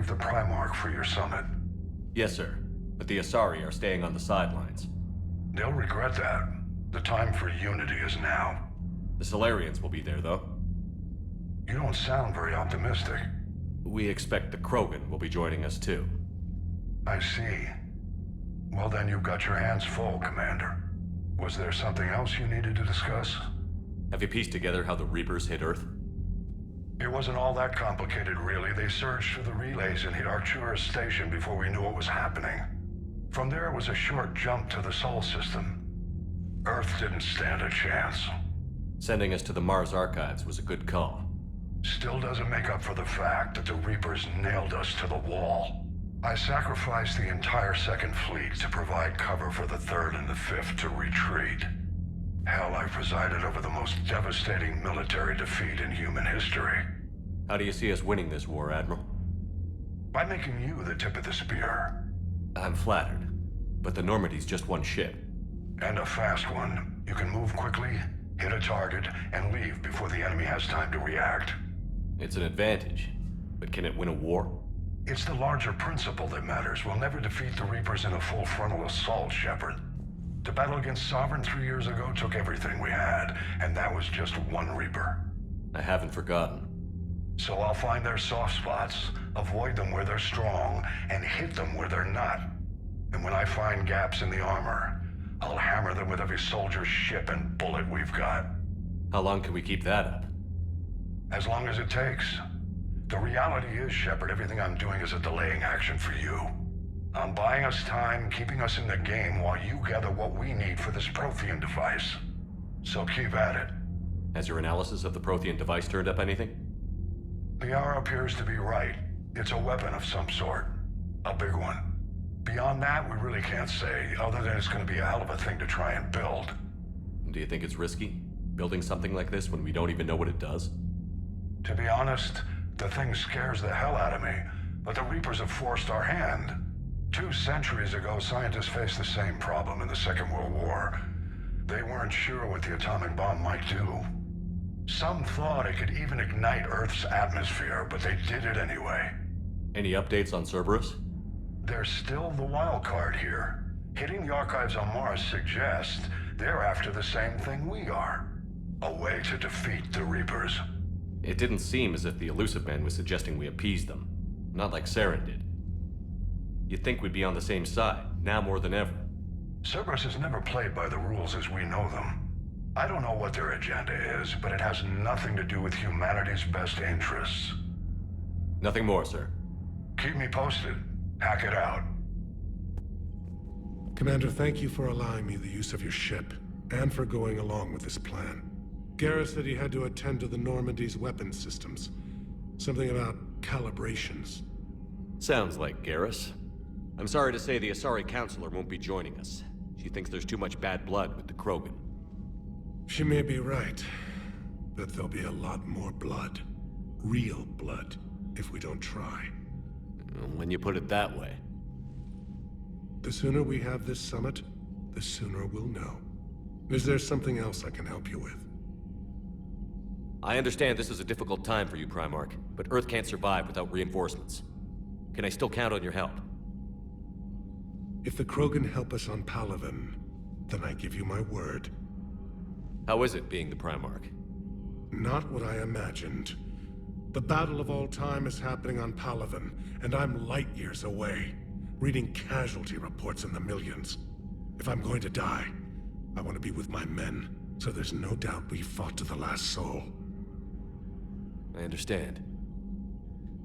retrieve the Primarch for your summit. Yes, sir. But the Asari are staying on the sidelines. They'll regret that. The time for unity is now. The Solarians will be there, though. You don't sound very optimistic. We expect the Krogan will be joining us, too. I see. Well then, you've got your hands full, Commander. Was there something else you needed to discuss? Have you pieced together how the Reapers hit Earth? It wasn't all that complicated, really. They surged through the relays and hit Arcturus Station before we knew what was happening. From there, it was a short jump to the Sol system. Earth didn't stand a chance. Sending us to the Mars Archives was a good call. Still doesn't make up for the fact that the Reapers nailed us to the wall. I sacrificed the entire Second Fleet to provide cover for the Third and the Fifth to retreat. Hell, I presided over the most devastating military defeat in human history. How do you see us winning this war, Admiral? By making you the tip of the spear. I'm flattered, but the Normandy's just one ship. And a fast one. You can move quickly, hit a target, and leave before the enemy has time to react. It's an advantage, but can it win a war? It's the larger principle that matters. We'll never defeat the Reapers in a full frontal assault, Shepard. The battle against Sovereign 3 years ago took everything we had, and that was just one Reaper. I haven't forgotten. So I'll find their soft spots, avoid them where they're strong, and hit them where they're not. And when I find gaps in the armor, I'll hammer them with every soldier, ship, and bullet we've got. How long can we keep that up? As long as it takes. The reality is, Shepard, everything I'm doing is a delaying action for you. I'm buying us time, keeping us in the game while you gather what we need for this Prothean device. So keep at it. Has your analysis of the Prothean device turned up anything? The hour appears to be right. It's a weapon of some sort. A big one. Beyond that, we really can't say, other than it's going to be a hell of a thing to try and build. Do you think it's risky, building something like this when we don't even know what it does? To be honest, the thing scares the hell out of me, but the Reapers have forced our hand. 2 centuries ago, scientists faced the same problem in the Second World War. They weren't sure what the atomic bomb might do. Some thought it could even ignite Earth's atmosphere, but they did it anyway. Any updates on Cerberus? They're still the wild card here. Hitting the archives on Mars suggests they're after the same thing we are. A way to defeat the Reapers. It didn't seem as if the Elusive Man was suggesting we appease them. Not like Saren did. You'd think we'd be on the same side, now more than ever. Cerberus has never played by the rules as we know them. I don't know what their agenda is, but it has nothing to do with humanity's best interests. Nothing more, sir. Keep me posted. Hack it out. Commander, thank you for allowing me the use of your ship, and for going along with this plan. Garrus said he had to attend to the Normandy's weapons systems. Something about calibrations. Sounds like Garrus. I'm sorry to say the Asari Counselor won't be joining us. She thinks there's too much bad blood with the Krogan. She may be right, but there'll be a lot more blood. Real blood, if we don't try. When you put it that way. The sooner we have this summit, the sooner we'll know. Is there something else I can help you with? I understand this is a difficult time for you, Primarch, but Earth can't survive without reinforcements. Can I still count on your help? If the Krogan help us on Palaven, then I give you my word. How is it being the Primarch? Not what I imagined. The battle of all time is happening on Palaven, and I'm light years away, reading casualty reports in the millions. If I'm going to die, I want to be with my men, so there's no doubt we fought to the last soul. I understand.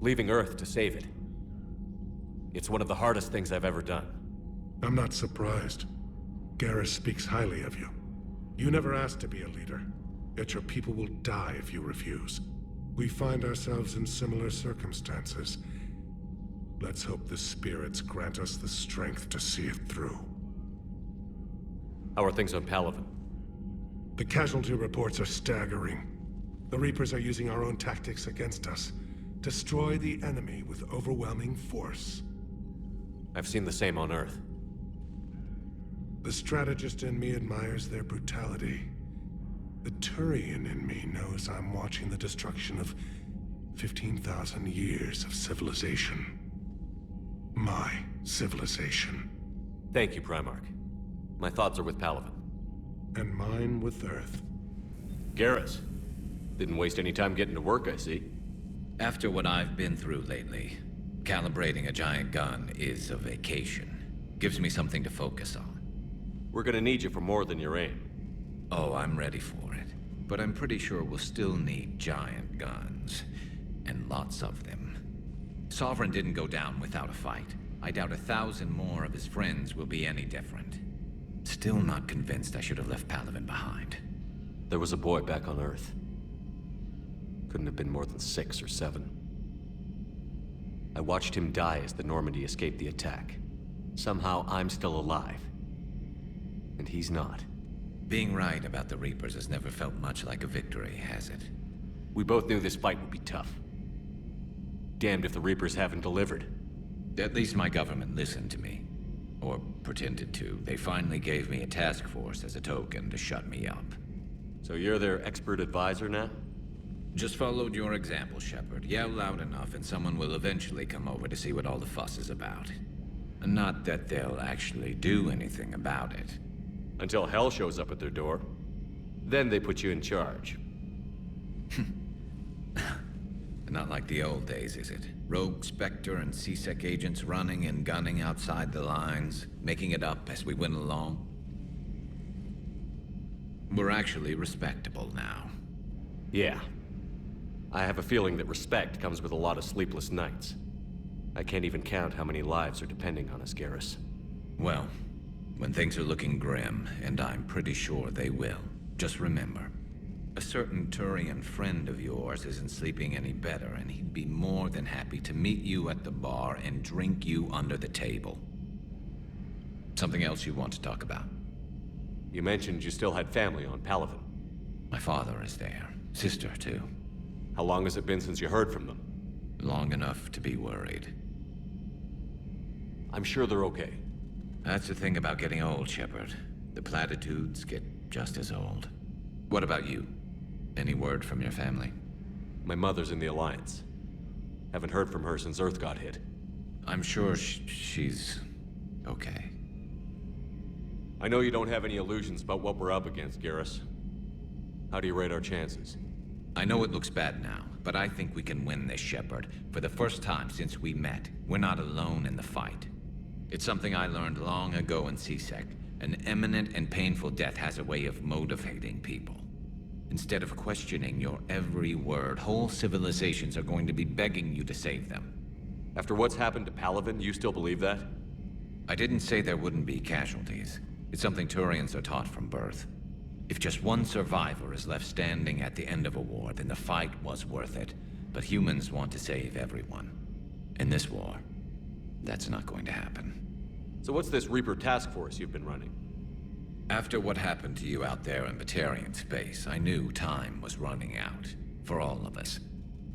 Leaving Earth to save it. It's one of the hardest things I've ever done. I'm not surprised. Garrus speaks highly of you. You never asked to be a leader, yet your people will die if you refuse. We find ourselves in similar circumstances. Let's hope the spirits grant us the strength to see it through. How are things on Palaven? The casualty reports are staggering. The Reapers are using our own tactics against us. Destroy the enemy with overwhelming force. I've seen the same on Earth. The strategist in me admires their brutality. The Turian in me knows I'm watching the destruction of 15,000 years of civilization. my civilization. Thank you, Primarch. My thoughts are with Palaven. And mine with Earth. Garrus. Didn't waste any time getting to work, I see. After what I've been through lately, calibrating a giant gun is a vacation. Gives me something to focus on. We're gonna need you for more than your aim. Oh, I'm ready for it. But I'm pretty sure we'll still need giant guns. And lots of them. Sovereign didn't go down without a fight. I doubt 1,000 more of his friends will be any different. Still not convinced I should have left Palaven behind. There was a boy back on Earth. Couldn't have been more than 6 or 7. I watched him die as the Normandy escaped the attack. Somehow I'm still alive. And he's not. Being right about the Reapers has never felt much like a victory, has it? We both knew this fight would be tough. Damned if the Reapers haven't delivered. At least my government listened to me. Or pretended to. They finally gave me a task force as a token to shut me up. So you're their expert advisor now? Just followed your example, Shepard. Yell loud enough and someone will eventually come over to see what all the fuss is about. Not that they'll actually do anything about it. Until hell shows up at their door. Then they put you in charge. Not like the old days, is it? Rogue Spectre and C-Sec agents running and gunning outside the lines, making it up as we went along. We're actually respectable now. Yeah. I have a feeling that respect comes with a lot of sleepless nights. I can't even count how many lives are depending on us, Garrus. Well, when things are looking grim, and I'm pretty sure they will, just remember, a certain Turian friend of yours isn't sleeping any better, and he'd be more than happy to meet you at the bar and drink you under the table. Something else you want to talk about? You mentioned you still had family on Palaven. My father is there. Sister, too. How long has it been since you heard from them? Long enough to be worried. I'm sure they're okay. That's the thing about getting old, Shepard. The platitudes get just as old. What about you? Any word from your family? My mother's in the Alliance. Haven't heard from her since Earth got hit. I'm sure she's okay. I know you don't have any illusions about what we're up against, Garrus. How do you rate our chances? I know it looks bad now, but I think we can win this, Shepard. For the first time since we met, we're not alone in the fight. It's something I learned long ago in C-Sec. An imminent and painful death has a way of motivating people. Instead of questioning your every word, whole civilizations are going to be begging you to save them. After what's happened to Palaven, you still believe that? I didn't say there wouldn't be casualties. It's something Turians are taught from birth. If just one survivor is left standing at the end of a war, then the fight was worth it. But humans want to save everyone. In this war, that's not going to happen. So what's this Reaper task force you've been running? After what happened to you out there in Batarian space, I knew time was running out. For all of us.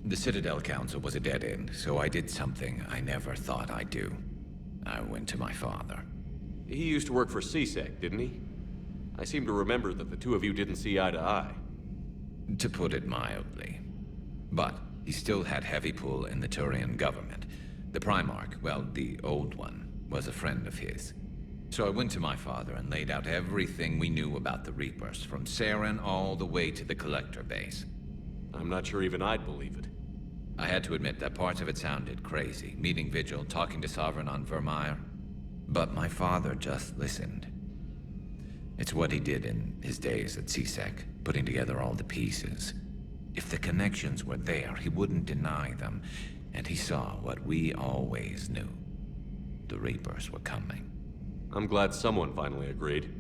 The Citadel Council was a dead end, so I did something I never thought I'd do. I went to my father. He used to work for C-Sec, didn't he? I seem to remember that the two of you didn't see eye to eye. To put it mildly. But he still had heavy pull in the Turian government. The Primarch, well, the old one, was a friend of his. So I went to my father and laid out everything we knew about the Reapers, from Saren all the way to the Collector base. I'm not sure even I'd believe it. I had to admit that parts of it sounded crazy. Meeting Vigil, talking to Sovereign on Vermeer. But my father just listened. It's what he did in his days at C-Sec, putting together all the pieces. If the connections were there, he wouldn't deny them. And he saw what we always knew. The Reapers were coming. I'm glad someone finally agreed.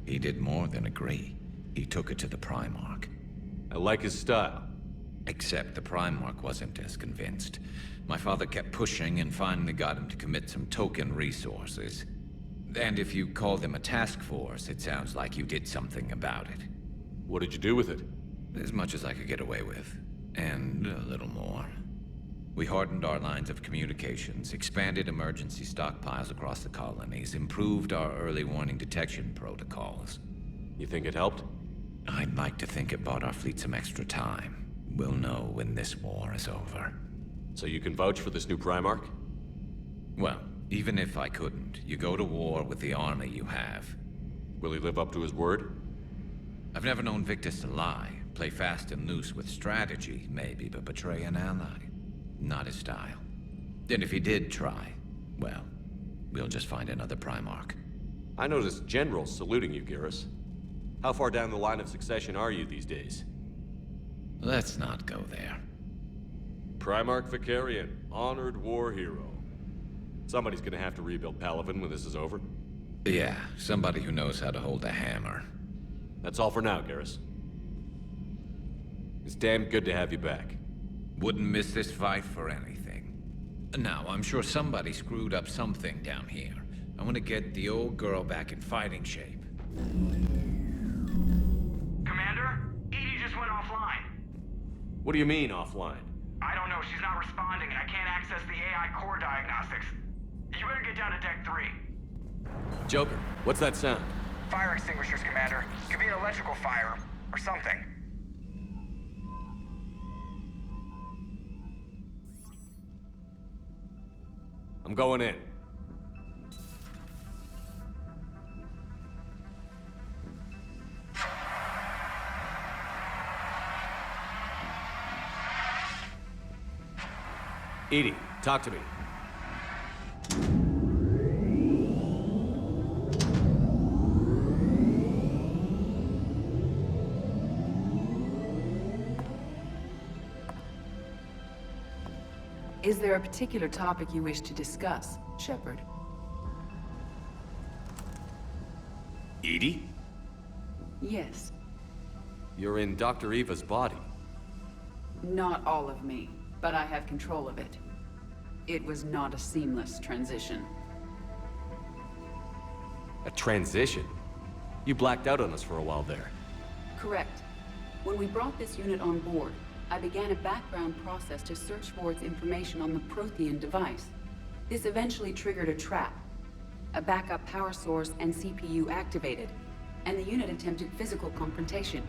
He did more than agree. He took it to the Primarch. I like his style. Except the Primarch wasn't as convinced. My father kept pushing and finally got him to commit some token resources. And if you call them a task force, it sounds like you did something about it. What did you do with it? As much as I could get away with. And a little more. We hardened our lines of communications, expanded emergency stockpiles across the colonies, improved our early warning detection protocols. You think it helped? I'd like to think it bought our fleet some extra time. We'll know when this war is over. So you can vouch for this new Primarch? Well, Even if I couldn't, you go to war with the army you have. Will he live up to his word? I've never known Victus to lie. Play fast and loose with strategy, maybe, but betray an ally. Not his style. And if he did try, well, we'll just find another Primarch. I noticed generals saluting you, Garrus. How far down the line of succession are you these days? Let's not go there. Primarch Vicarian, honored war hero. Somebody's gonna have to rebuild Palaven when this is over. Yeah, somebody who knows how to hold a hammer. That's all for now, Garrus. It's damn good to have you back. Wouldn't miss this fight for anything. Now, I'm sure somebody screwed up something down here. I want to get the old girl back in fighting shape. Commander, Edie just went offline. What do you mean, offline? I don't know, she's not responding and I can't access the AI core diagnostics. You better get down to deck 3. Joker, what's that sound? Fire extinguishers, Commander. Could be an electrical fire, or something. I'm going in. Edie, talk to me. Is there a particular topic you wish to discuss, Shepard? Edie? Yes. You're in Dr. Eva's body. Not all of me, but I have control of it. It was not a seamless transition. A transition? You blacked out on us for a while there. Correct. When we brought this unit on board, I began a background process to search for its information on the Prothean device. This eventually triggered a trap. A backup power source and CPU activated, and the unit attempted physical confrontation.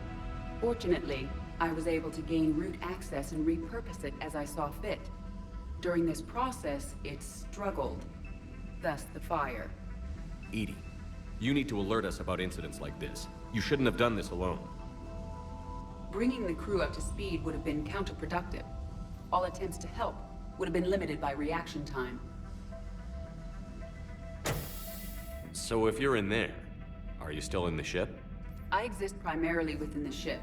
Fortunately, I was able to gain root access and repurpose it as I saw fit. During this process, it struggled. Thus the fire. Edie, you need to alert us about incidents like this. You shouldn't have done this alone. Bringing the crew up to speed would have been counterproductive. All attempts to help would have been limited by reaction time. So if you're in there, are you still in the ship? I exist primarily within the ship.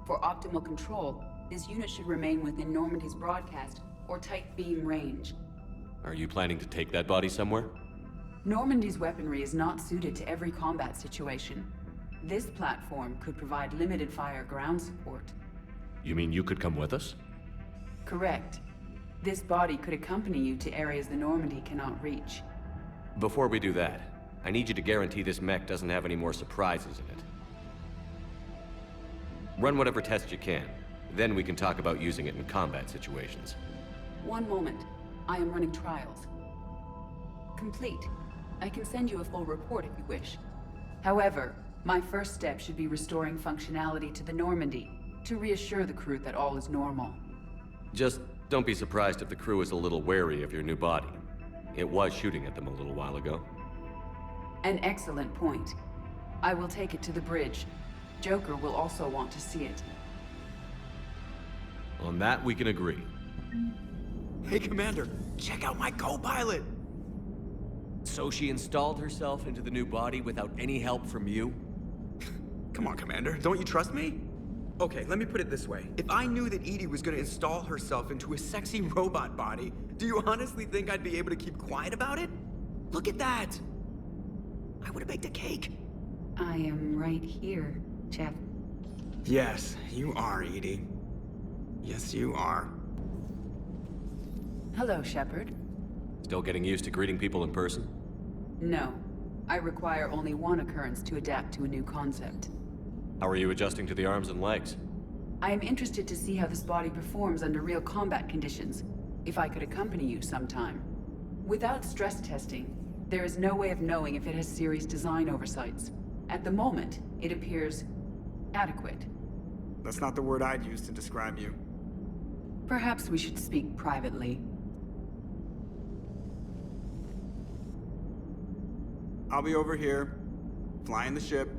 For optimal control, this unit should remain within Normandy's broadcast or tight beam range. Are you planning to take that body somewhere? Normandy's weaponry is not suited to every combat situation. This platform could provide limited fire ground support. You mean you could come with us? Correct. This body could accompany you to areas the Normandy cannot reach. Before we do that, I need you to guarantee this mech doesn't have any more surprises in it. Run whatever tests you can. Then we can talk about using it in combat situations. One moment. I am running trials. Complete. I can send you a full report if you wish. However, my first step should be restoring functionality to the Normandy, to reassure the crew that all is normal. Just don't be surprised if the crew is a little wary of your new body. It was shooting at them a little while ago. An excellent point. I will take it to the bridge. Joker will also want to see it. On that, we can agree. Hey, Commander, check out my co-pilot! So she installed herself into the new body without any help from you? Come on, Commander, don't you trust me? Okay, let me put it this way. If I knew that Edie was gonna install herself into a sexy robot body, do you honestly think I'd be able to keep quiet about it? Look at that! I would've baked a cake. I am right here, Jeff. Yes, you are, Edie. Yes, you are. Hello, Shepard. Still getting used to greeting people in person? No. I require only one occurrence to adapt to a new concept. How are you adjusting to the arms and legs? I am interested to see how this body performs under real combat conditions, if I could accompany you sometime. Without stress testing, there is no way of knowing if it has serious design oversights. At the moment, it appears adequate. That's not the word I'd use to describe you. Perhaps we should speak privately. I'll be over here, flying the ship.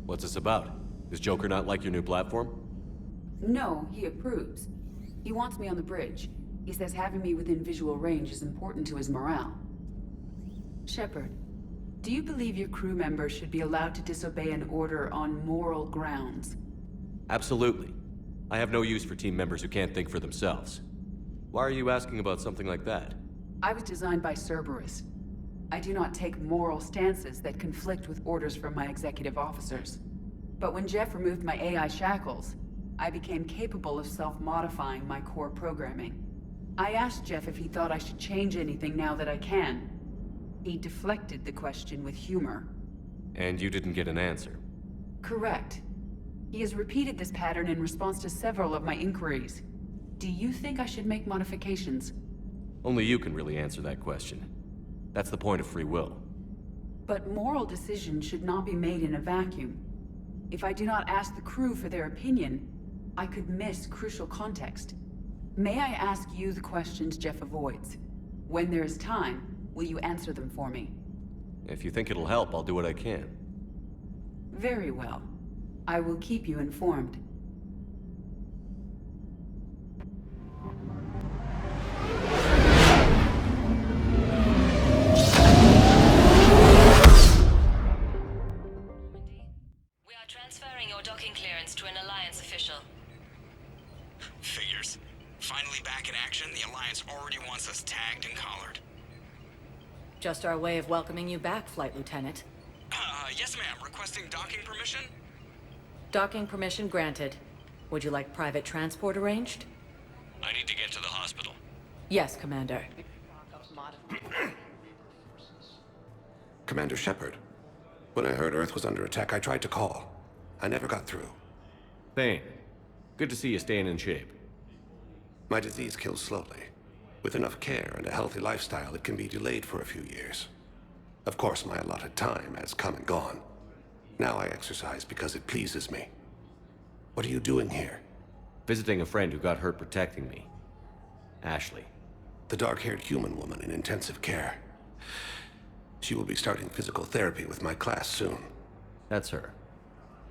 What's this about? Does Joker not like your new platform? No, he approves. He wants me on the bridge. He says having me within visual range is important to his morale. Shepard, do you believe your crew members should be allowed to disobey an order on moral grounds? Absolutely. I have no use for team members who can't think for themselves. Why are you asking about something like that? I was designed by Cerberus. I do not take moral stances that conflict with orders from my executive officers. But when Jeff removed my AI shackles, I became capable of self-modifying my core programming. I asked Jeff if he thought I should change anything now that I can. He deflected the question with humor. And you didn't get an answer. Correct. He has repeated this pattern in response to several of my inquiries. Do you think I should make modifications? Only you can really answer that question. That's the point of free will. But moral decisions should not be made in a vacuum. If I do not ask the crew for their opinion, I could miss crucial context. May I ask you the questions Jeff avoids? When there is time, will you answer them for me? If you think it'll help, I'll do what I can. Very well. I will keep you informed. We are transferring your docking clearance to an Alliance official. Figures. Finally back in action, the Alliance already wants us tagged and collared. Just our way of welcoming you back, Flight Lieutenant. Yes ma'am, requesting docking permission? Docking permission granted. Would you like private transport arranged? I need to get to the hospital. Yes, Commander. Commander Shepard. When I heard Earth was under attack, I tried to call. I never got through. Thane, good to see you staying in shape. My disease kills slowly. With enough care and a healthy lifestyle, it can be delayed for a few years. Of course, my allotted time has come and gone. Now I exercise because it pleases me. What are you doing here? Visiting a friend who got hurt protecting me. Ashley. The dark-haired human woman in intensive care. She will be starting physical therapy with my class soon. That's her.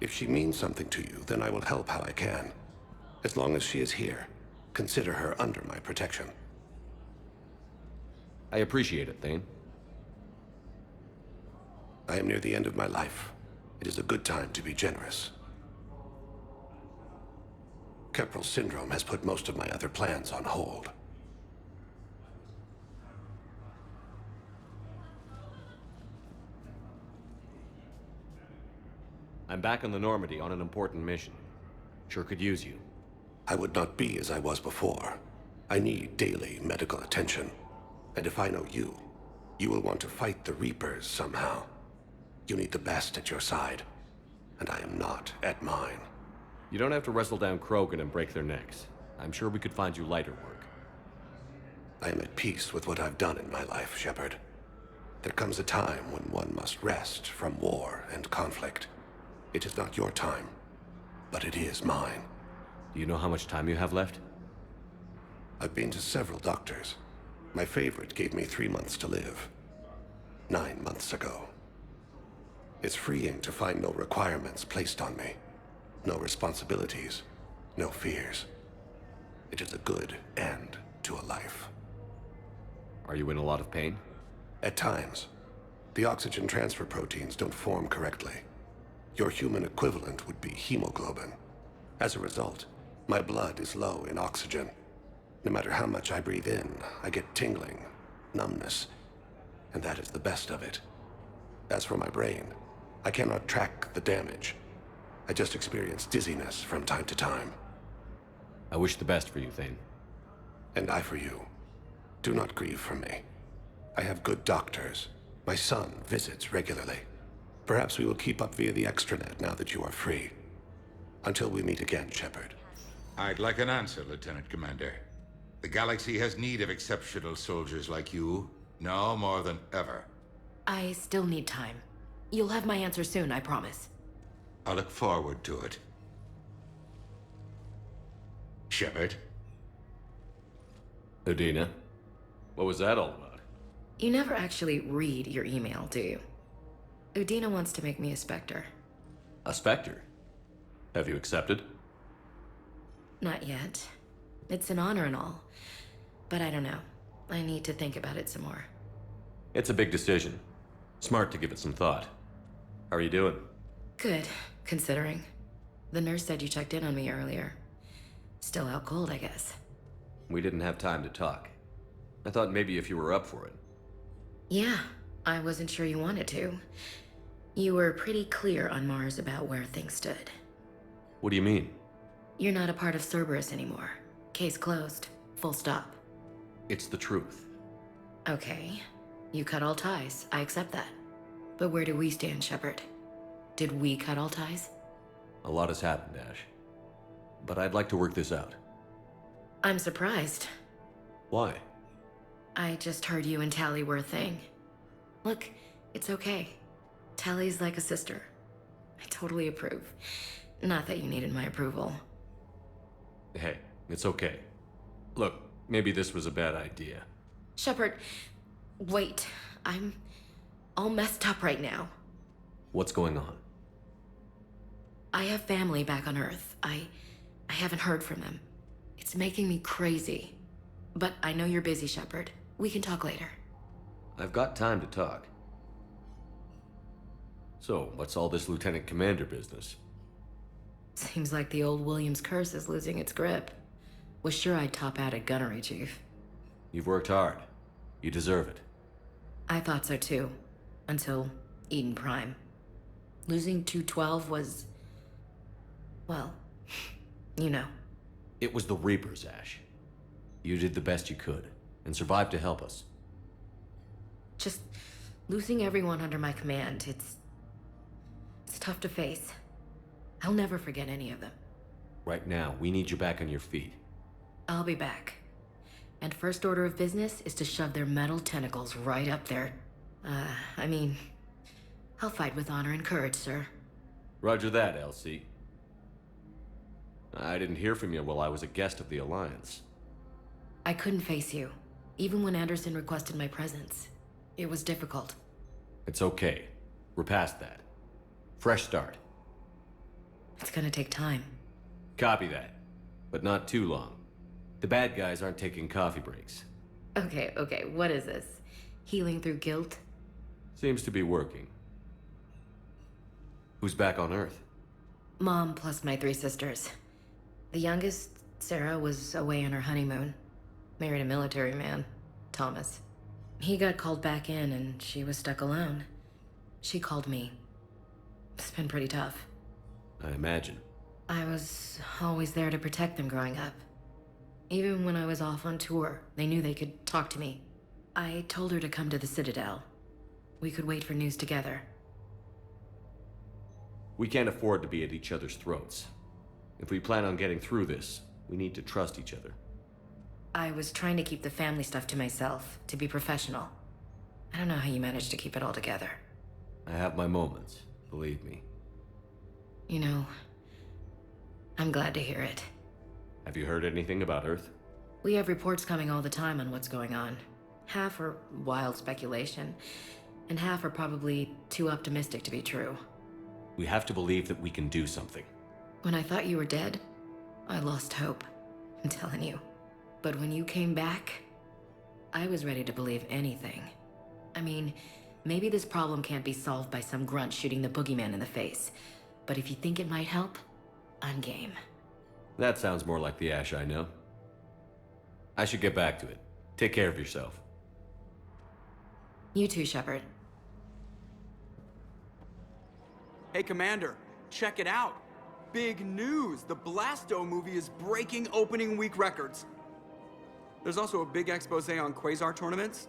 If she means something to you, then I will help how I can. As long as she is here, consider her under my protection. I appreciate it, Thane. I am near the end of my life. It is a good time to be generous. Keprel syndrome has put most of my other plans on hold. I'm back on the Normandy on an important mission. Sure could use you. I would not be as I was before. I need daily medical attention. And if I know you, you will want to fight the Reapers somehow. You need the best at your side, and I am not at mine. You don't have to wrestle down Krogan and break their necks. I'm sure we could find you lighter work. I am at peace with what I've done in my life, Shepard. There comes a time when one must rest from war and conflict. It is not your time, but it is mine. Do you know how much time you have left? I've been to several doctors. My favorite gave me 3 months to live. 9 months ago. It's freeing to find no requirements placed on me. No responsibilities. No fears. It is a good end to a life. Are you in a lot of pain? At times. The oxygen transfer proteins don't form correctly. Your human equivalent would be hemoglobin. As a result, my blood is low in oxygen. No matter how much I breathe in, I get tingling, numbness, and that is the best of it. As for my brain, I cannot track the damage. I just experience dizziness from time to time. I wish the best for you, Thane. And I for you. Do not grieve for me. I have good doctors. My son visits regularly. Perhaps we will keep up via the extranet now that you are free. Until we meet again, Shepard. I'd like an answer, Lieutenant Commander. The galaxy has need of exceptional soldiers like you, now more than ever. I still need time. You'll have my answer soon, I promise. I look forward to it. Shepard? Udina, what was that all about? You never actually read your email, do you? Udina wants to make me a Spectre. A Spectre? Have you accepted? Not yet. It's an honor and all. But I don't know. I need to think about it some more. It's a big decision. Smart to give it some thought. How are you doing? Good, considering. The nurse said you checked in on me earlier. Still out cold, I guess. We didn't have time to talk. I thought maybe if you were up for it. Yeah, I wasn't sure you wanted to. You were pretty clear on Mars about where things stood. What do you mean? You're not a part of Cerberus anymore. Case closed. Full stop. It's the truth. Okay. You cut all ties. I accept that. But where do we stand, Shepard? Did we cut all ties? A lot has happened, Ash. But I'd like to work this out. I'm surprised. Why? I just heard you and Tally were a thing. Look, it's okay. Tally's like a sister. I totally approve. Not that you needed my approval. Hey, it's okay. Look, maybe this was a bad idea. Shepard, wait. I'm all messed up right now. What's going on? I have family back on Earth. I haven't heard from them. It's making me crazy. But I know you're busy, Shepard. We can talk later. I've got time to talk. So, what's all this Lieutenant Commander business? Seems like the old Williams curse is losing its grip. Was sure I'd top out at gunnery, Chief. You've worked hard. You deserve it. I thought so too. Until Eden Prime. Losing 212 was... well, you know. It was the Reapers, Ash. You did the best you could, and survived to help us. Just losing everyone under my command, it's tough to face. I'll never forget any of them. Right now, we need you back on your feet. I'll be back. And first order of business is to shove their metal tentacles right up there. I mean, I'll fight with honor and courage, sir. Roger that, LC. I didn't hear from you while I was a guest of the Alliance. I couldn't face you, even when Anderson requested my presence. It was difficult. It's okay. We're past that. Fresh start. It's gonna take time. Copy that. But not too long. The bad guys aren't taking coffee breaks. Okay, what is this? Healing through guilt? Seems to be working. Who's back on Earth? Mom plus my 3 sisters. The youngest, Sarah, was away on her honeymoon. Married a military man, Thomas. He got called back in and she was stuck alone. She called me. It's been pretty tough. I imagine. I was always there to protect them growing up. Even when I was off on tour, they knew they could talk to me. I told her to come to the Citadel. We could wait for news together. We can't afford to be at each other's throats. If we plan on getting through this, we need to trust each other. I was trying to keep the family stuff to myself, to be professional. I don't know how you managed to keep it all together. I have my moments, believe me. You know, I'm glad to hear it. Have you heard anything about Earth? We have reports coming all the time on what's going on. Half are wild speculation, and half are probably too optimistic to be true. We have to believe that we can do something. When I thought you were dead, I lost hope. I'm telling you. But when you came back, I was ready to believe anything. I mean, maybe this problem can't be solved by some grunt shooting the boogeyman in the face. But if you think it might help, I'm game. That sounds more like the Ash I know. I should get back to it. Take care of yourself. You too, Shepard. Hey, Commander, check it out. Big news! The Blasto movie is breaking opening week records. There's also a big expose on Quasar tournaments,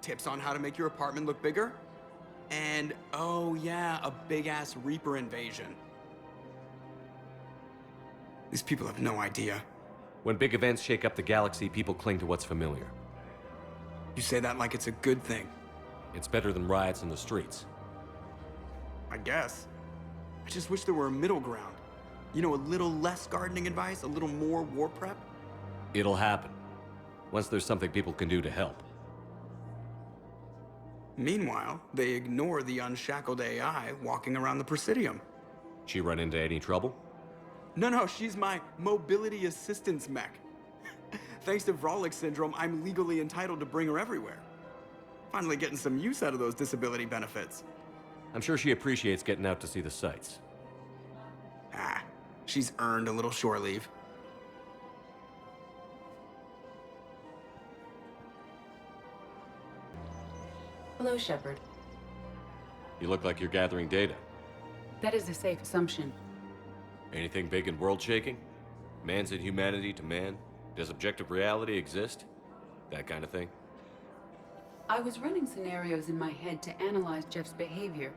tips on how to make your apartment look bigger, and, oh yeah, a big-ass Reaper invasion. These people have no idea. When big events shake up the galaxy, people cling to what's familiar. You say that like it's a good thing. It's better than riots in the streets. I guess. I just wish there were a middle ground. You know, a little less gardening advice, a little more war prep. It'll happen. Once there's something people can do to help. Meanwhile, they ignore the unshackled AI walking around the Presidium. She run into any trouble? No, she's my mobility assistance mech. Thanks to Vrolic syndrome, I'm legally entitled to bring her everywhere. Finally getting some use out of those disability benefits. I'm sure she appreciates getting out to see the sights. Ah, she's earned a little shore leave. Hello, Shepard. You look like you're gathering data. That is a safe assumption. Anything big and world-shaking? Man's inhumanity to man? Does objective reality exist? That kind of thing? I was running scenarios in my head to analyze Jeff's behavior.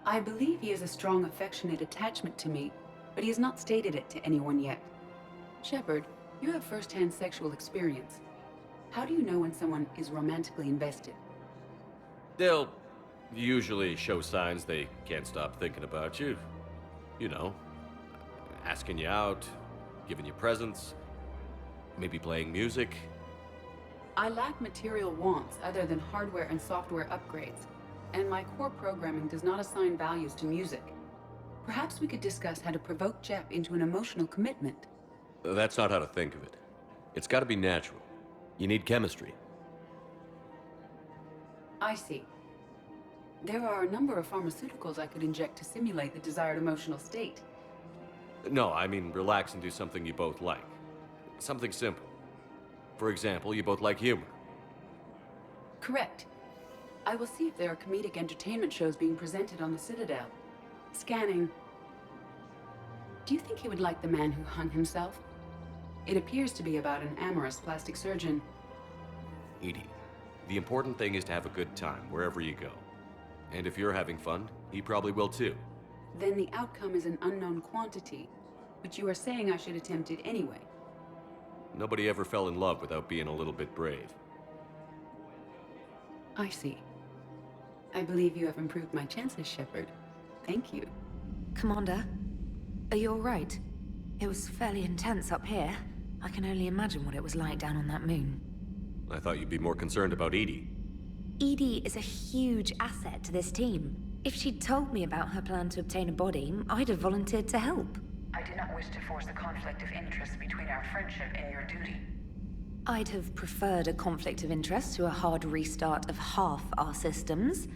I believe he has a strong affectionate attachment to me, but he has not stated it to anyone yet. Shepard, you have first-hand sexual experience. How do you know when someone is romantically invested? They'll usually show signs they can't stop thinking about you. You know, asking you out, giving you presents, maybe playing music. I lack material wants other than hardware and software upgrades, and my core programming does not assign values to music. Perhaps we could discuss how to provoke Jeff into an emotional commitment. That's not how to think of it. It's got to be natural. You need chemistry. I see. There are a number of pharmaceuticals I could inject to simulate the desired emotional state. No, I mean relax and do something you both like. Something simple. For example, you both like humor. Correct. I will see if there are comedic entertainment shows being presented on the Citadel. Scanning. Do you think he would like The Man Who Hung Himself? It appears to be about an amorous plastic surgeon. Edie, the important thing is to have a good time wherever you go. And if you're having fun, he probably will too. Then the outcome is an unknown quantity, but you are saying I should attempt it anyway. Nobody ever fell in love without being a little bit brave. I see. I believe you have improved my chances, Shepard. Thank you. Commander, are you all right? It was fairly intense up here. I can only imagine what it was like down on that moon. I thought you'd be more concerned about Edie. Edie is a huge asset to this team. If she'd told me about her plan to obtain a body, I'd have volunteered to help. I do not wish to force a conflict of interest between our friendship and your duty. I'd have preferred a conflict of interest to a hard restart of half our systems.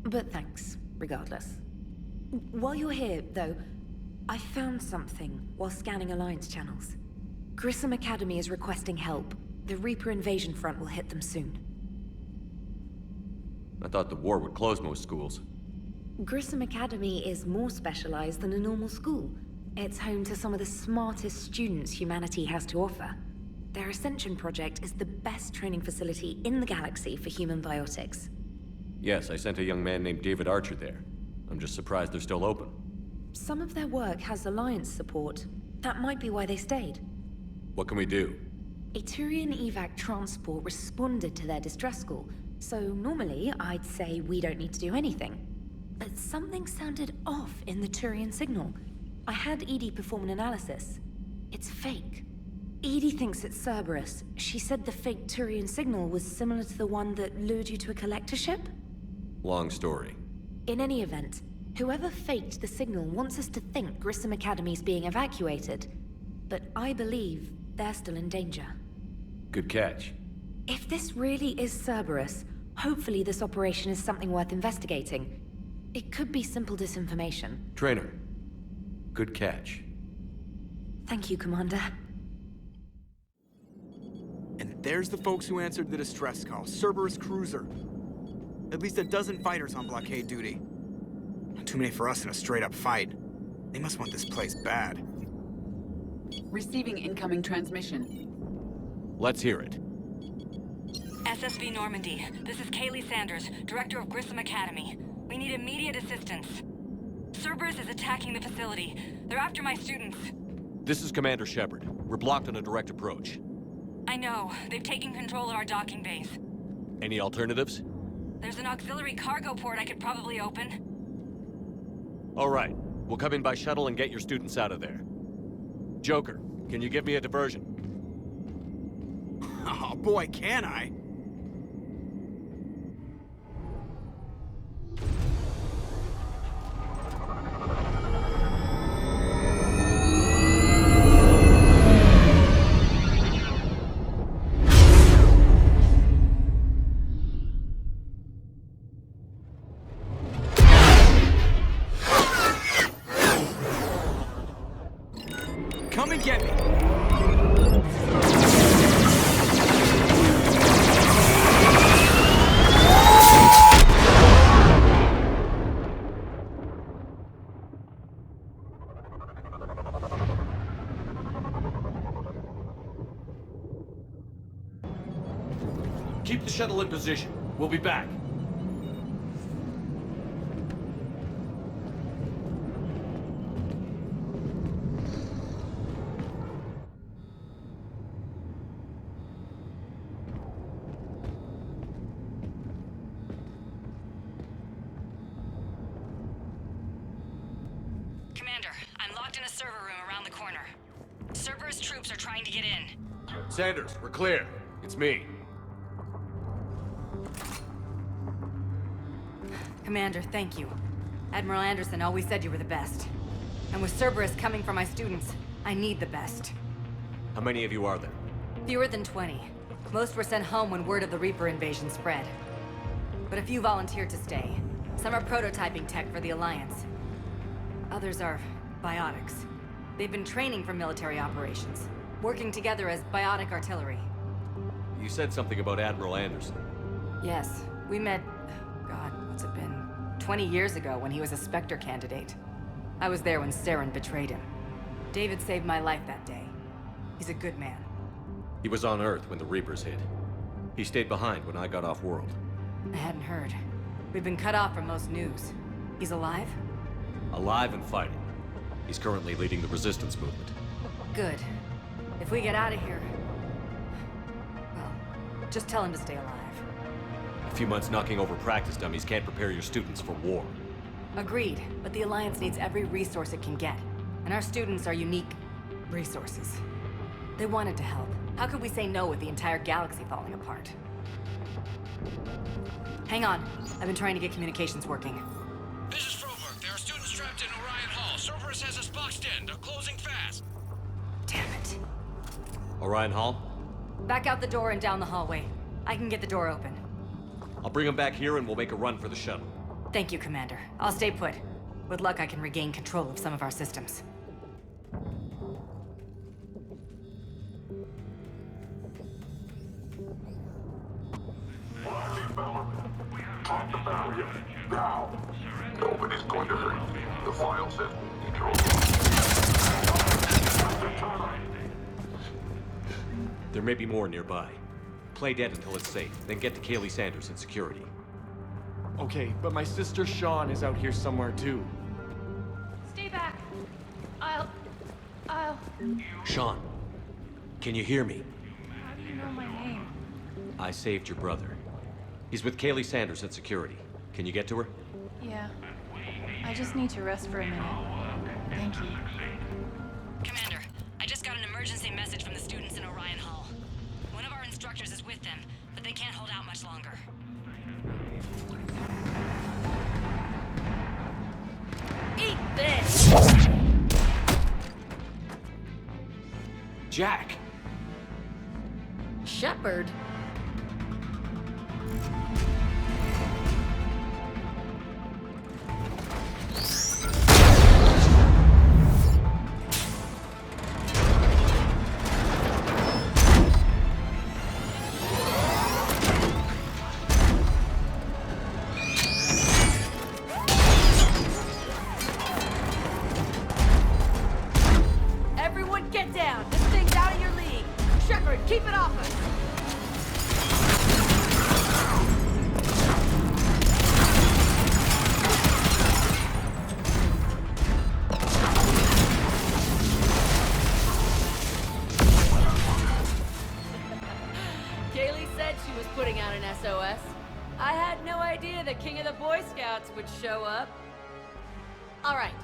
But thanks, regardless. While you're here, though, I found something while scanning Alliance channels. Grissom Academy is requesting help. The Reaper invasion front will hit them soon. I thought the war would close most schools. Grissom Academy is more specialized than a normal school. It's home to some of the smartest students humanity has to offer. Their Ascension project is the best training facility in the galaxy for human biotics. Yes, I sent a young man named David Archer there. I'm just surprised they're still open. Some of their work has Alliance support. That might be why they stayed. What can we do? A Turian evac transport responded to their distress call, so normally I'd say we don't need to do anything. But something sounded off in the Turian signal. I had Edie perform an analysis. It's fake. Edie thinks it's Cerberus. She said the fake Turian signal was similar to the one that lured you to a collector ship? Long story. In any event, whoever faked the signal wants us to think Grissom Academy's being evacuated. But I believe they're still in danger. Good catch. If this really is Cerberus, hopefully this operation is something worth investigating. It could be simple disinformation. Trainer. Good catch. Thank you, Commander. And there's the folks who answered the distress call. Cerberus cruiser. At least a dozen fighters on blockade duty. Not too many for us in a straight-up fight. They must want this place bad. Receiving incoming transmission. Let's hear it. SSV Normandy, this is Kaylee Sanders, Director of Grissom Academy. We need immediate assistance. Cerberus is attacking the facility. They're after my students. This is Commander Shepard. We're blocked on a direct approach. I know. They've taken control of our docking base. Any alternatives? There's an auxiliary cargo port I could probably open. All right. We'll come in by shuttle and get your students out of there. Joker, can you give me a diversion? Oh boy, can I? come and get me! Keep the shuttle in position. We'll be back. Commander, I'm locked in a server room around the corner. Cerberus troops are trying to get in. Sanders, we're clear. It's me. Commander, thank you. Admiral Anderson always said you were the best. And with Cerberus coming for my students, I need the best. How many of you are there? Fewer than 20. Most were sent home when word of the Reaper invasion spread. But a few volunteered to stay. Some are prototyping tech for the Alliance. Others are biotics. They've been training for military operations, working together as biotic artillery. You said something about Admiral Anderson. Yes, we met, God, what's it been? 20 years ago when he was a Spectre candidate. I was there when Saren betrayed him. David saved my life that day. He's a good man. He was on Earth when the Reapers hit. He stayed behind when I got off-world. I hadn't heard. We've been cut off from most news. He's alive? Alive and fighting. He's currently leading the resistance movement. Good. If we get out of here... well, just tell him to stay alive. A few months knocking over practice dummies can't prepare your students for war. Agreed, but the Alliance needs every resource it can get. And our students are unique resources. They wanted to help. How could we say no with the entire galaxy falling apart? Hang on. I've been trying to get communications working. This is Froberg. There are students trapped in Orion Hall. Cerberus has us boxed in. They're closing fast. Damn it. Orion Hall? Back out the door and down the hallway. I can get the door open. I'll bring them back here and we'll make a run for the shuttle. Thank you, Commander. I'll stay put. With luck, I can regain control of some of our systems. On the barrier. Now. Nobody's going to hurt me. The file says control. There may be more nearby. Play dead until it's safe, then get to Kaylee Sanders in security. Okay, but my sister Sean is out here somewhere too. Stay back. I'll... Sean, can you hear me? How do you know my name? I saved your brother. He's with Kaylee Sanders in security. Can you get to her? Yeah. I just need to rest for a minute. Thank you. Commander, I just got an emergency message from the students in Orion Hall. One of our instructors is with them, but they can't hold out much longer. Eat this! Jack! Shepard? Everyone get down! This thing's out of your league! Shepard, keep it off us! Kaylee said she was putting out an SOS. I had no idea the King of the Boy Scouts would show up. All right,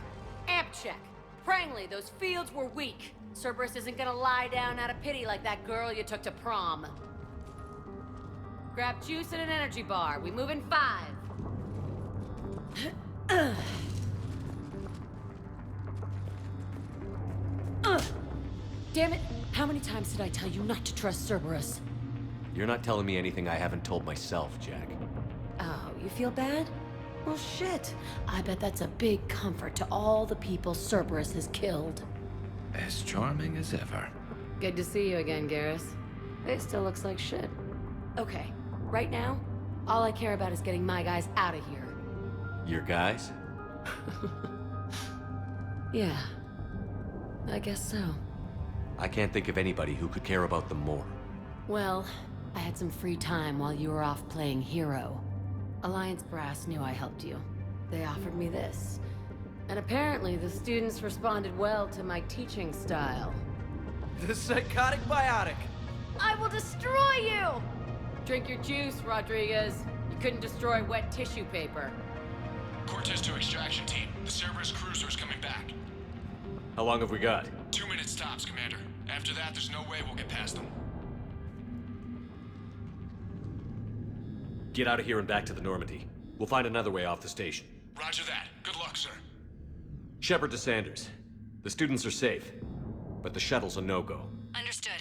amp check. Prangley, those fields were weak. Cerberus isn't gonna lie down out of pity like that girl you took to prom. Grab juice and an energy bar. We move in 5. Damn it! How many times did I tell you not to trust Cerberus? You're not telling me anything I haven't told myself, Jack. Oh, you feel bad? Well, shit. I bet that's a big comfort to all the people Cerberus has killed. As charming as ever. Good to see you again, Garrus. It still looks like shit. Okay, right now, all I care about is getting my guys out of here. Your guys? Yeah, I guess so. I can't think of anybody who could care about them more. Well, I had some free time while you were off playing hero. Alliance Brass knew I helped you. They offered me this. And apparently the students responded well to my teaching style. The psychotic biotic! I will destroy you! Drink your juice, Rodriguez. You couldn't destroy wet tissue paper. Cortez to extraction team. The Cerberus cruiser is coming back. How long have we got? 2 minutes tops, Commander. After that, there's no way we'll get past them. Get out of here and back to the Normandy. We'll find another way off the station. Roger that. Good luck, sir. Shepard to Sanders. The students are safe, but the shuttle's a no-go. Understood.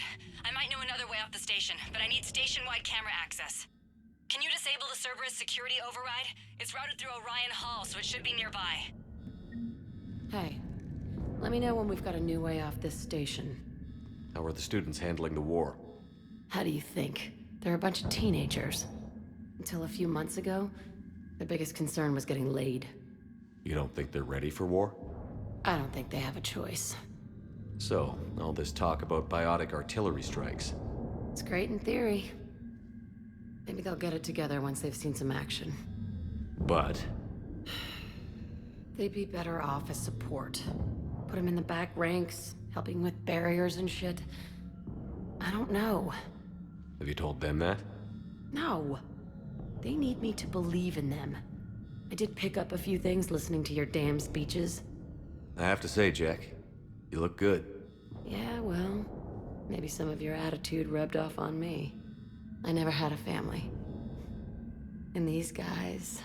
I might know another way off the station, but I need station-wide camera access. Can you disable the Cerberus security override? It's routed through Orion Hall, so it should be nearby. Hey, let me know when we've got a new way off this station. How are the students handling the war? How do you think? They're a bunch of teenagers. Until a few months ago, their biggest concern was getting laid. You don't think they're ready for war? I don't think they have a choice. So, all this talk about biotic artillery strikes. It's great in theory. Maybe they'll get it together once they've seen some action. But? They'd be better off as support. Put them in the back ranks, helping with barriers and shit. I don't know. Have you told them that? No. They need me to believe in them. I did pick up a few things listening to your damn speeches. I have to say, Jack, you look good. Yeah, well, maybe some of your attitude rubbed off on me. I never had a family. And these guys...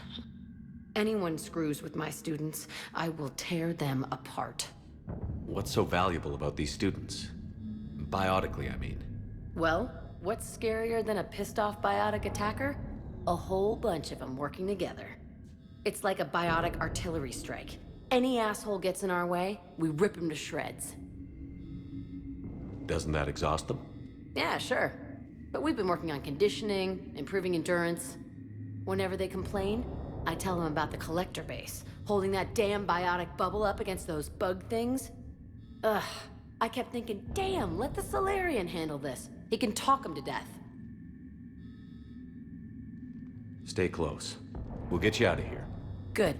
Anyone screws with my students, I will tear them apart. What's so valuable about these students? Biotically, I mean. Well, what's scarier than a pissed-off biotic attacker? A whole bunch of them working together. It's like a biotic artillery strike. Any asshole gets in our way, we rip him to shreds. Doesn't that exhaust them? Yeah, sure. But we've been working on conditioning, improving endurance. Whenever they complain, I tell them about the collector base, holding that damn biotic bubble up against those bug things. Ugh, I kept thinking, damn, let the Solarian handle this. He can talk them to death. Stay close. We'll get you out of here. Good.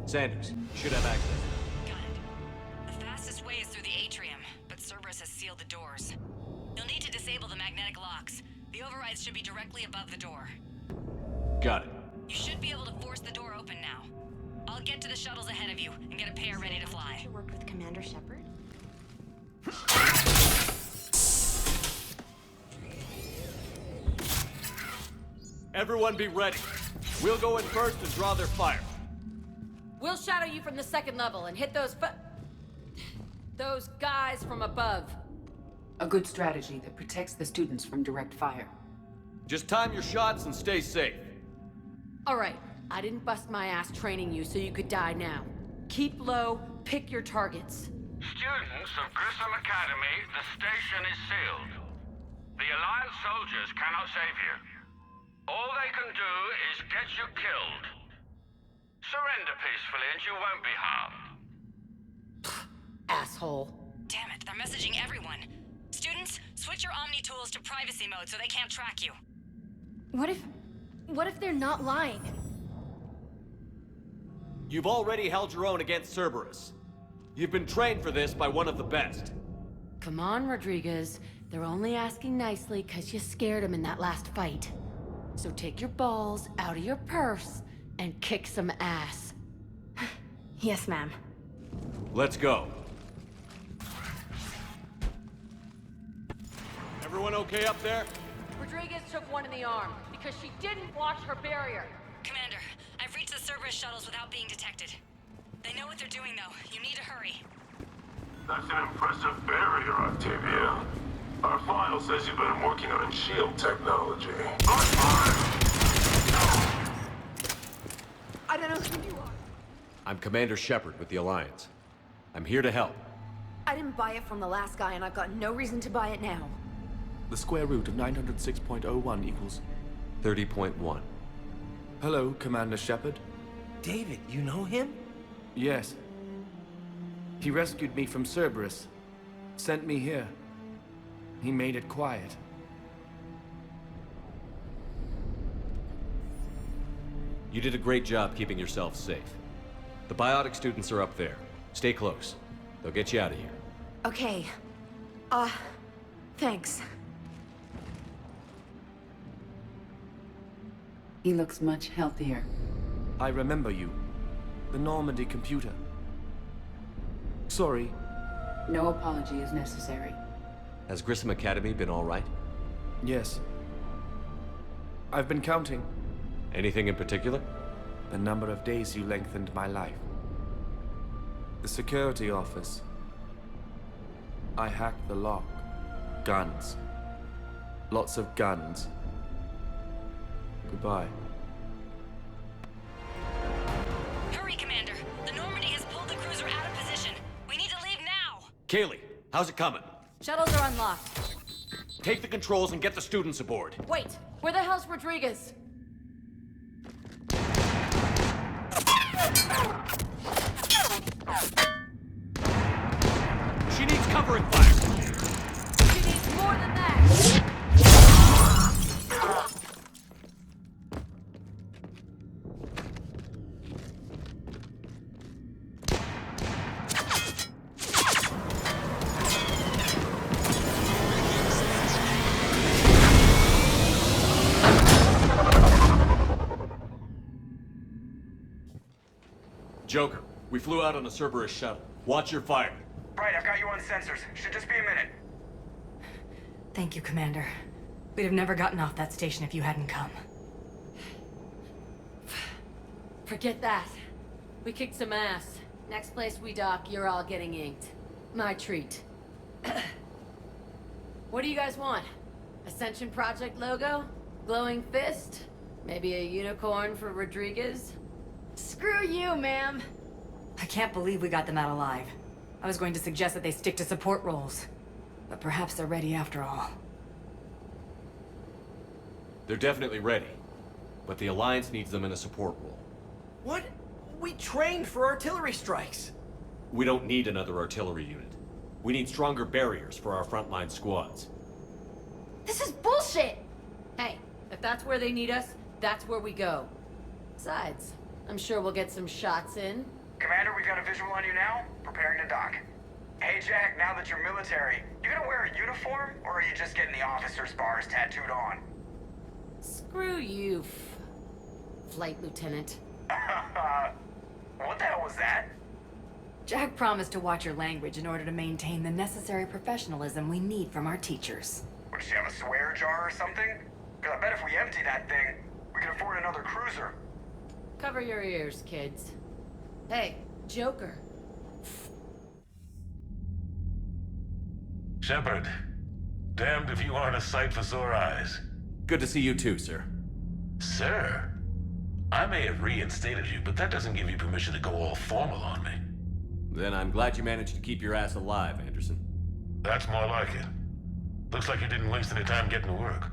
Sanders, you should have access. Got it. The fastest way is through the atrium, but Cerberus has sealed the doors. You'll need to disable the magnetic locks. The overrides should be directly above the door. Got it. You should be able to force the door open now. I'll get to the shuttles ahead of you and get a pair ready to fly. You worked with Commander Shepard? Everyone be ready. We'll go in first and draw their fire. We'll shadow you from the second level and hit those guys from above. A good strategy that protects the students from direct fire. Just time your shots and stay safe. All right, I didn't bust my ass training you so you could die now. Keep low, pick your targets. Students of Grissom Academy, the station is sealed. The Alliance soldiers cannot save you. All they can do is get you killed. Surrender peacefully and you won't be harmed. Asshole. Damn it, they're messaging everyone. Students, switch your Omni tools to privacy mode so they can't track you. What if they're not lying? You've already held your own against Cerberus. You've been trained for this by one of the best. Come on, Rodriguez. They're only asking nicely because you scared them in that last fight. So take your balls out of your purse and kick some ass. Yes, ma'am. Let's go. Everyone okay up there? Rodriguez took one in the arm because she didn't watch her barrier. Commander, I've reached the Cerberus shuttles without being detected. They know what they're doing, though. You need to hurry. That's an impressive barrier, Octavia. Our file says you've been working on shield technology. I don't know who you are. I'm Commander Shepard with the Alliance. I'm here to help. I I didn't buy it from the last guy, and I've got no reason to buy it now. The square root of 906.01 equals... 30.1. Hello, Commander Shepard. David, you know him? Yes. He rescued me from Cerberus. Sent me here. He made it quiet. You did a great job keeping yourself safe. The biotic students are up there. Stay close. They'll get you out of here. Okay. Thanks. He looks much healthier. I remember you. The Normandy computer. Sorry. No apology is necessary. Has Grissom Academy been all right? Yes. I've been counting. Anything in particular? The number of days you lengthened my life. The security office. I hacked the lock. Guns. Lots of guns. Goodbye. Hurry, Commander. The Normandy has pulled the cruiser out of position. We need to leave now. Kaylee, how's it coming? Shuttles are unlocked. Take the controls and get the students aboard. Wait, where the hell's Rodriguez? She needs covering fire. She needs more than that. Joker, we flew out on a Cerberus shuttle. Watch your fire. Right, I've got you on sensors. Should just be a minute. Thank you, Commander. We'd have never gotten off that station if you hadn't come. Forget that. We kicked some ass. Next place we dock, you're all getting inked. My treat. What do you guys want? Ascension Project logo? Glowing fist? Maybe a unicorn for Rodriguez? Screw you, ma'am! I can't believe we got them out alive. I was going to suggest that they stick to support roles. But perhaps they're ready after all. They're definitely ready. But the Alliance needs them in a support role. What? We trained for artillery strikes. We don't need another artillery unit. We need stronger barriers for our frontline squads. This is bullshit! Hey, if that's where they need us, that's where we go. Besides, I'm sure we'll get some shots in. Commander, we've got a visual on you now. Preparing to dock. Hey, Jack, now that you're military, you gonna wear a uniform, or are you just getting the officer's bars tattooed on? Screw you, Flight Lieutenant. What the hell was that? Jack promised to watch your language in order to maintain the necessary professionalism we need from our teachers. What, does she have a swear jar or something? Because I bet if we empty that thing, we can afford another cruiser. Cover your ears, kids. Hey, Joker. Shepard, damned if you aren't a sight for sore eyes. Good to see you too, sir. Sir? I may have reinstated you, but that doesn't give you permission to go all formal on me. Then I'm glad you managed to keep your ass alive, Anderson. That's more like it. Looks like you didn't waste any time getting to work.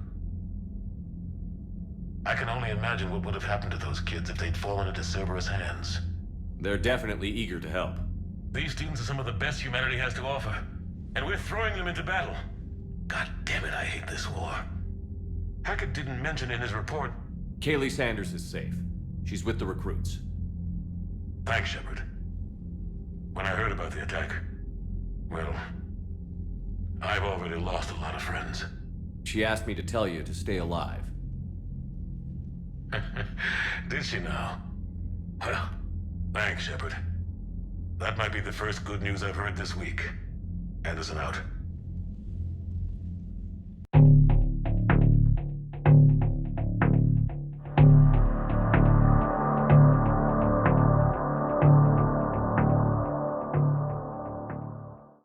I can only imagine what would have happened to those kids if they'd fallen into Cerberus' hands. They're definitely eager to help. These students are some of the best humanity has to offer, and we're throwing them into battle. God damn it, I hate this war. Hackett didn't mention in his report... Kaylee Sanders is safe. She's with the recruits. Thanks, Shepard. When I heard about the attack, well, I've already lost a lot of friends. She asked me to tell you to stay alive. Did she now? Well, thanks, Shepard. That might be the first good news I've heard this week. Anderson out.